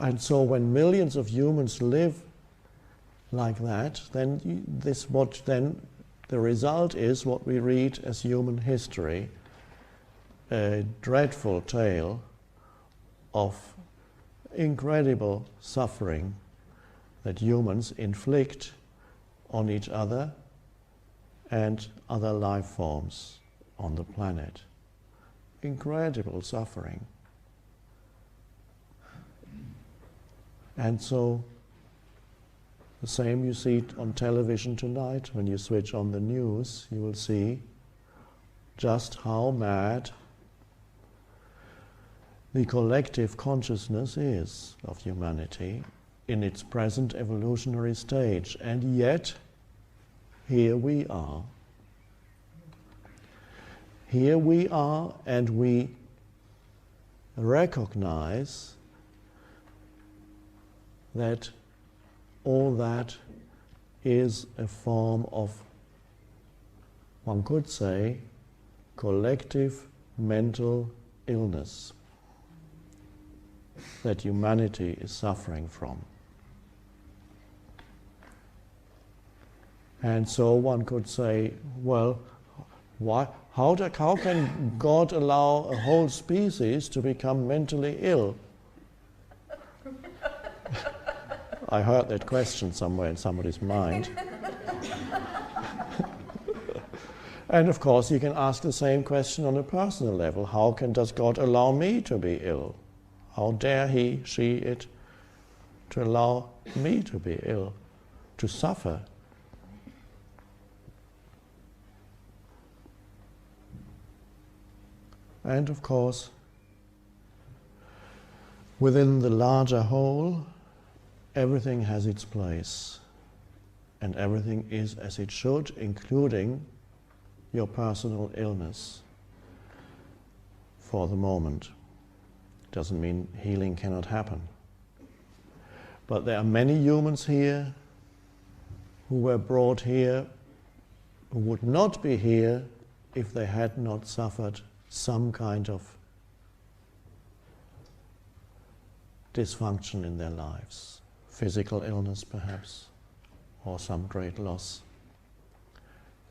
And so when millions of humans live like that, then the result is what we read as human history, a dreadful tale of incredible suffering that humans inflict on each other and other life forms on the planet. Incredible suffering. And so the same you see on television tonight. When you switch on the news, you will see just how mad the collective consciousness is of humanity in its present evolutionary stage. And yet, here we are. Here we are, and we recognize that all that is a form of, one could say, collective mental illness that humanity is suffering from. And so one could say, well, how can God allow a whole species to become mentally ill? I heard that question somewhere in somebody's mind. And of course, you can ask the same question on a personal level. Does God allow me to be ill? How dare he, she, it, to allow me to be ill, to suffer? And of course, within the larger whole, everything has its place, and everything is as it should, including your personal illness for the moment. Doesn't mean healing cannot happen. But there are many humans here who were brought here, who would not be here if they had not suffered some kind of dysfunction in their lives. Physical illness perhaps, or some great loss.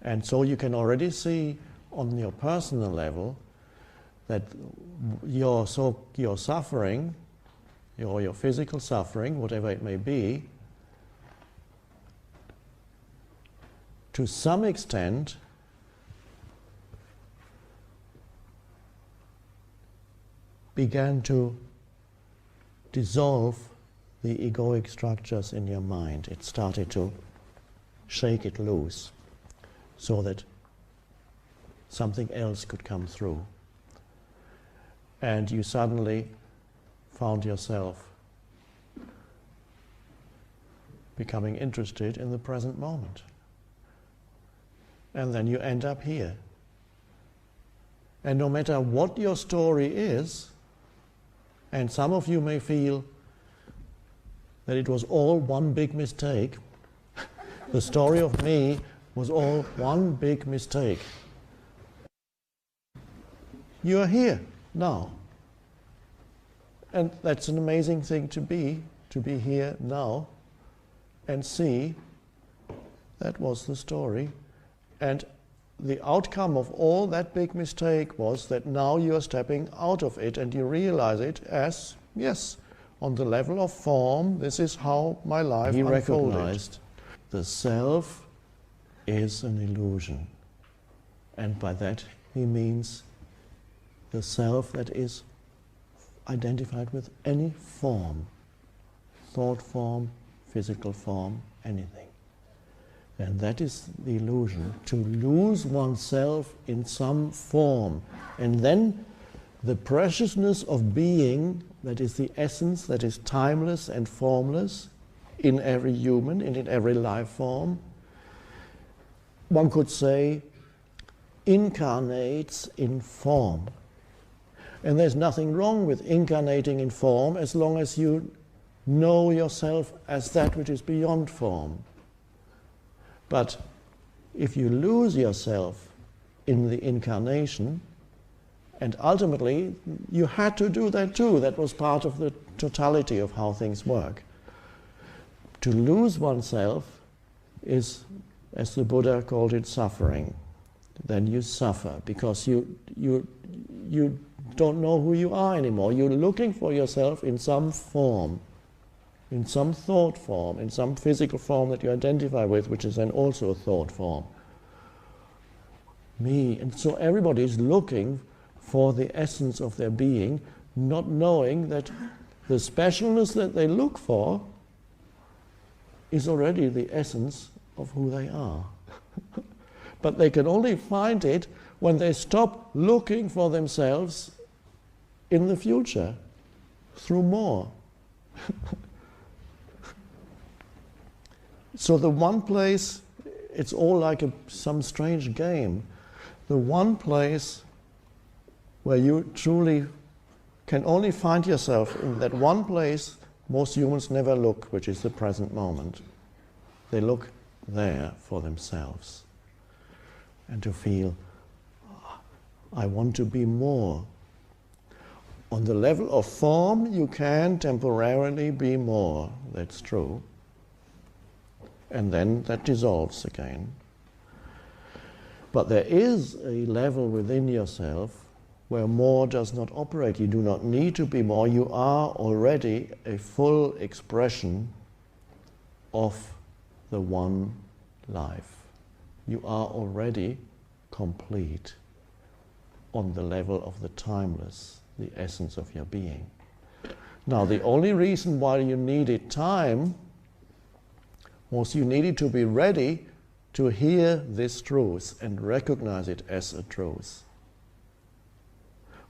And so you can already see on your personal level that your suffering, your physical suffering, whatever it may be, to some extent began to dissolve the egoic structures in your mind. It started to shake it loose so that something else could come through. And you suddenly found yourself becoming interested in the present moment. And then you end up here. And no matter what your story is, and some of you may feel that it was all one big mistake. The story of me was all one big mistake. You are here now. And that's an amazing thing to be here now and see that was the story. And the outcome of all that big mistake was that now you are stepping out of it and you realize it as, yes, on the level of form, this is how my life unfolded. He recognized the self is an illusion. And by that he means the self that is identified with any form, thought form, physical form, anything. And that is the illusion, to lose oneself in some form. And then the preciousness of being, that is the essence, that is timeless and formless in every human and in every life form, one could say, incarnates in form. And there's nothing wrong with incarnating in form as long as you know yourself as that which is beyond form. But if you lose yourself in the incarnation And ultimately, you had to do that too. That was part of the totality of how things work. To lose oneself is, as the Buddha called it, suffering. Then you suffer because you don't know who you are anymore. You're looking for yourself in some form, in some thought form, in some physical form that you identify with, which is then also a thought form. Me. And so everybody is looking for the essence of their being, not knowing that the specialness that they look for is already the essence of who they are. But they can only find it when they stop looking for themselves in the future, through more. So the one place, it's all like some strange game. The one place where you truly can only find yourself in that one place most humans never look, which is the present moment. They look there for themselves. And to feel, I want to be more. On the level of form, you can temporarily be more. That's true. And then that dissolves again. But there is a level within yourself where more does not operate. You do not need to be more. You are already a full expression of the one life. You are already complete on the level of the timeless, the essence of your being. Now, the only reason why you needed time was you needed to be ready to hear this truth and recognize it as a truth.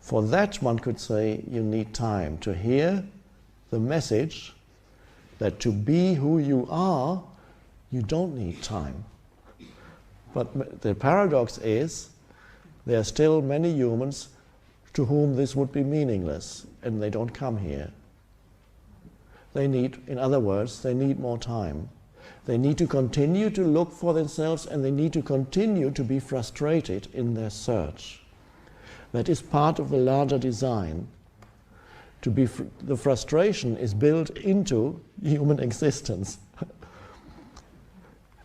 For that, one could say you need time to hear the message that to be who you are, you don't need time. But the paradox is, there are still many humans to whom this would be meaningless, and they don't come here. They need, in other words, they need more time. They need to continue to look for themselves, and they need to continue to be frustrated in their search. That is part of the larger design. The frustration is built into human existence.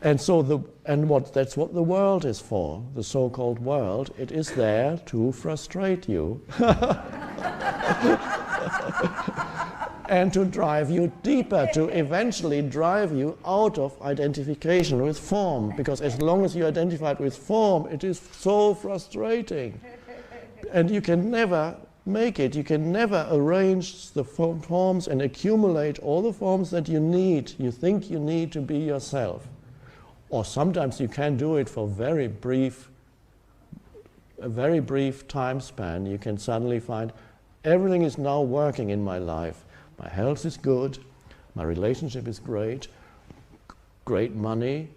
And so that's what the world is for, the so-called world. It is there to frustrate you. And to drive you deeper, to eventually drive you out of identification with form. Because as long as you're identified with form, it is so frustrating. And you can never make it. You can never arrange the forms and accumulate all the forms that you need, you think you need to be yourself. Or sometimes you can do it for a very brief time span. You can suddenly find everything is now working in my life. My health is good, my relationship is great, great money,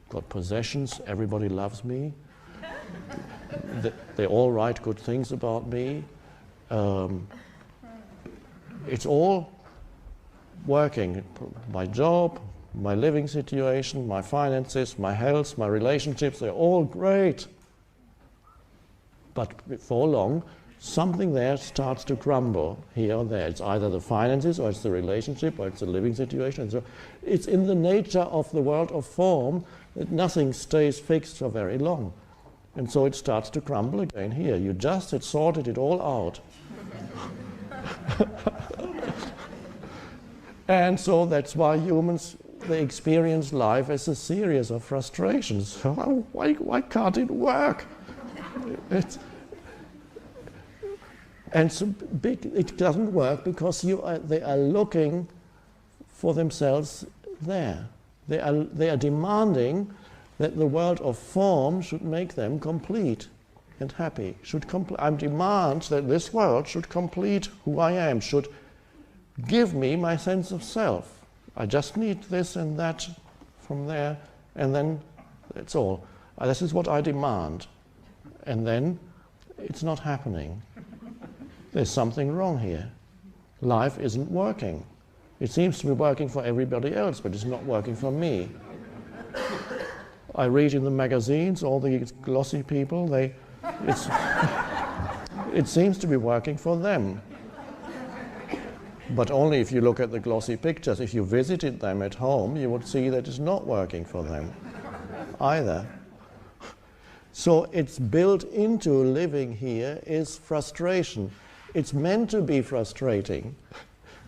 got possessions, everybody loves me. They all write good things about me. It's all working. My job, my living situation, my finances, my health, my relationships, they're all great. But before long, something there starts to crumble here or there. It's either the finances, or it's the relationship, or it's the living situation. And so it's in the nature of the world of form that nothing stays fixed for very long. And so it starts to crumble again here. You just had sorted it all out. And so that's why humans, they experience life as a series of frustrations. Why can't it work? And so it doesn't work because they are looking for themselves there. They are demanding that the world of form should make them complete and happy. I demand that this world should complete who I am, should give me my sense of self. I just need this and that from there, and then that's all. This is what I demand. And then it's not happening. There's something wrong here. Life isn't working. It seems to be working for everybody else, but it's not working for me. I read in the magazines, all the glossy people, It seems to be working for them. But only if you look at the glossy pictures. If you visited them at home, you would see that it's not working for them either. So it's built into living here is frustration. It's meant to be frustrating.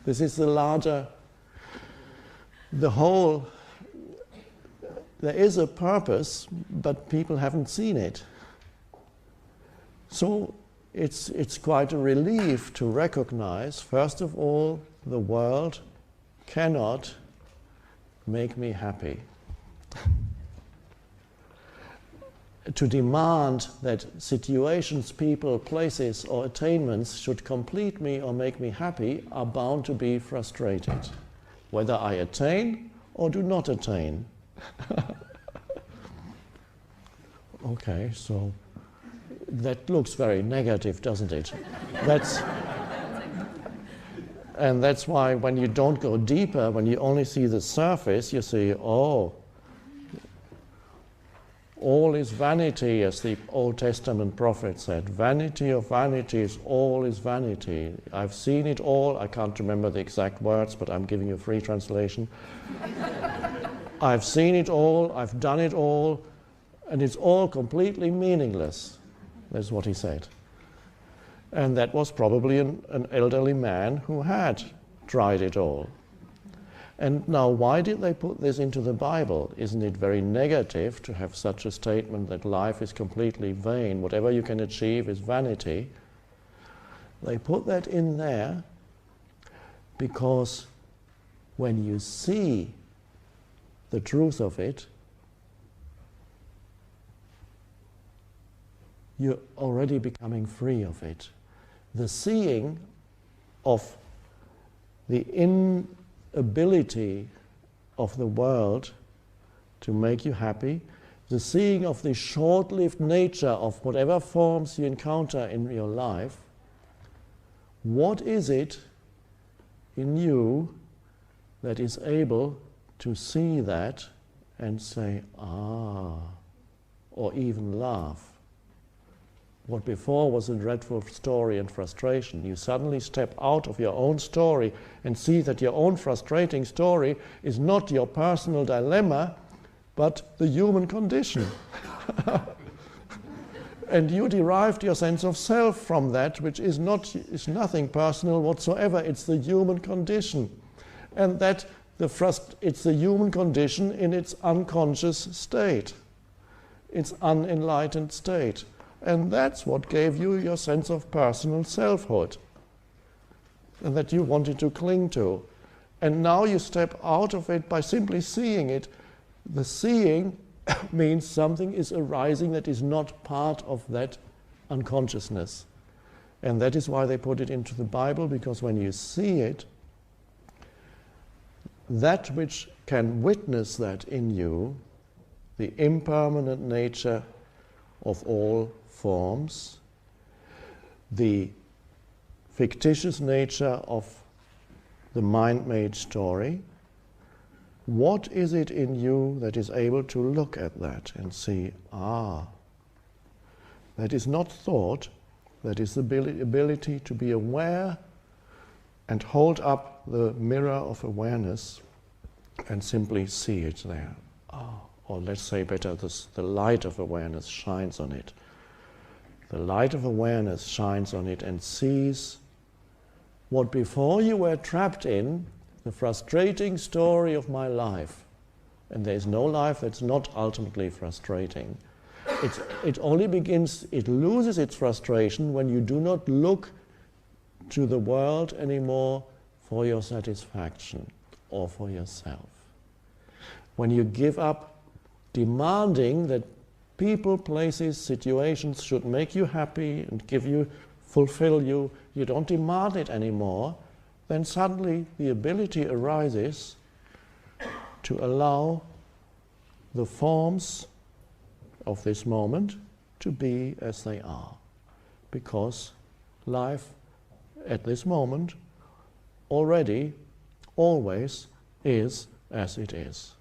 This is the larger, the whole, there is a purpose, but people haven't seen it. So it's quite a relief to recognize, first of all, the world cannot make me happy. To demand that situations, people, places, or attainments should complete me or make me happy are bound to be frustrated, whether I attain or do not attain. Okay, so that looks very negative, doesn't it? And that's why when you don't go deeper, when you only see the surface, you see, oh, all is vanity, as the Old Testament prophet said. Vanity of vanities, all is vanity. I've seen it all. I can't remember the exact words, but I'm giving you a free translation. I've seen it all, I've done it all, and it's all completely meaningless. That's what he said. And that was probably an elderly man who had tried it all. And now, why did they put this into the Bible? Isn't it very negative to have such a statement that life is completely vain, whatever you can achieve is vanity? They put that in there because when you see the truth of it, you're already becoming free of it. The seeing of the inability of the world to make you happy, the seeing of the short-lived nature of whatever forms you encounter in your life, what is it in you that is able to see that and say, ah, or even laugh? What before was a dreadful story and frustration, you suddenly step out of your own story and see that your own frustrating story is not your personal dilemma, but the human condition. And you derived your sense of self from that, which is nothing personal whatsoever. It's the human condition. And that it's the human condition in its unconscious state, its unenlightened state. And that's what gave you your sense of personal selfhood, and that you wanted to cling to. And now you step out of it by simply seeing it. The seeing means something is arising that is not part of that unconsciousness. And that is why they put it into the Bible, because when you see it, that which can witness that in you, the impermanent nature of all forms, the fictitious nature of the mind-made story, what is it in you that is able to look at that and see, ah, that is not thought, that is the ability to be aware and hold up the mirror of awareness and simply see it there. Ah, or let's say better, the light of awareness shines on it. The light of awareness shines on it and sees what before you were trapped in, the frustrating story of my life. And there's no life that's not ultimately frustrating. It only begins, it loses its frustration when you do not look to the world anymore for your satisfaction or for yourself. When you give up demanding that people, places, situations should make you happy and fulfill you, you don't demand it anymore, then suddenly the ability arises to allow the forms of this moment to be as they are. Because life at this moment already, always is as it is.